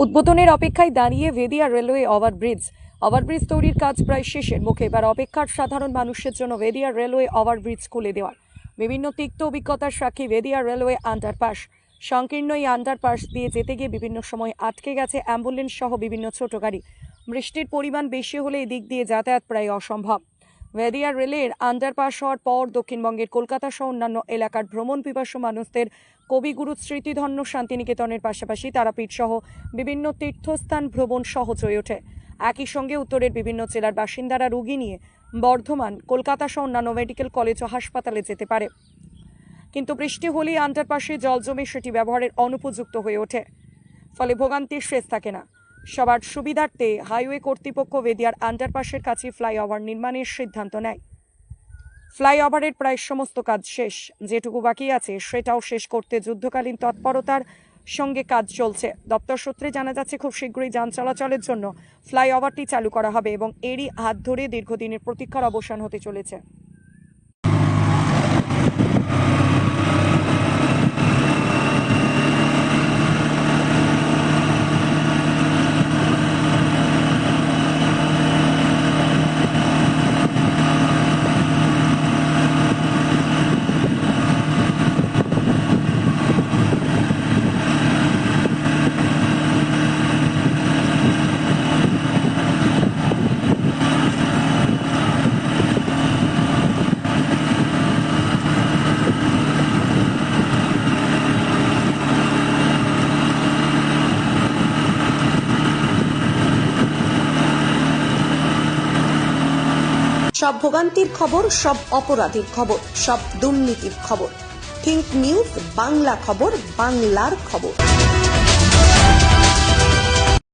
উদ্বোধনের অপেক্ষায় দাঁড়িয়ে ভেদিয়া রেলওয়ে ওভারব্রিজ তৈরির কাজ প্রায় শেষের মুখে। এবার অপেক্ষার সাধারণ মানুষের জন্য ভেদিয়া রেলওয়ে ওভারব্রিজ খুলে দেওয়ার। বিভিন্ন তিক্ত অভিজ্ঞতার সাক্ষী ভেদিয়া রেলওয়ে আন্ডারপাস। সংকীর্ণ এই আন্ডারপাস দিয়ে যেতে গিয়ে বিভিন্ন সময় আটকে গেছে অ্যাম্বুলেন্স সহ বিভিন্ন ছোট গাড়ি। বৃষ্টির পরিমাণ বেশি হলে এই দিক দিয়ে যাতায়াত প্রায় অসম্ভব। ভেদিয়া রেলের আন্ডারপাস হওয়ার পর দক্ষিণবঙ্গের কলকাতা সহ অন্যান্য এলাকার ভ্রমণ পিপাসু মানুষদের কবিগুরু স্মৃতিধন্য শান্তিনিকেতনের পাশাপাশি তারাপীঠ সহ বিভিন্ন তীর্থস্থান ভ্রমণ সহজ হয়ে ওঠে। একই সঙ্গে উত্তরের বিভিন্ন জেলার বাসিন্দারা রোগী নিয়ে বর্ধমান, কলকাতা সহ অন্যান্য মেডিকেল কলেজ ও হাসপাতালে যেতে পারে। কিন্তু বৃষ্টি হলেই আন্ডারপাসে জল জমে সেটি ব্যবহারের অনুপযুক্ত হয়ে ওঠে, ফলে ভোগান্তির শেষ থাকে না। সবার সুবিধার্থে হাইওয়ে কর্তৃপক্ষ ভেদিয়ার আন্ডারপাসের কাছে ফ্লাইওভার নির্মাণের সিদ্ধান্ত নেয়। ফ্লাইওভারের প্রায় সমস্ত কাজ শেষ, যেটুকু বাকি আছে সেটাও শেষ করতে যুদ্ধকালীন তৎপরতার সঙ্গে কাজ চলছে। দপ্তর সূত্রে জানা যাচ্ছে খুব শীঘ্রই যান চলাচলের জন্য ফ্লাইওভারটি চালু করা হবে এবং এরই হাত ধরে দীর্ঘদিনের প্রতীক্ষার অবসান হতে চলেছে। সব ভোগান্তির খবর, সব অপরাধীর খবর, সব দুর্নীতির খবর। থিঙ্ক নিউজ, বাংলা খবর, বাংলার খবর।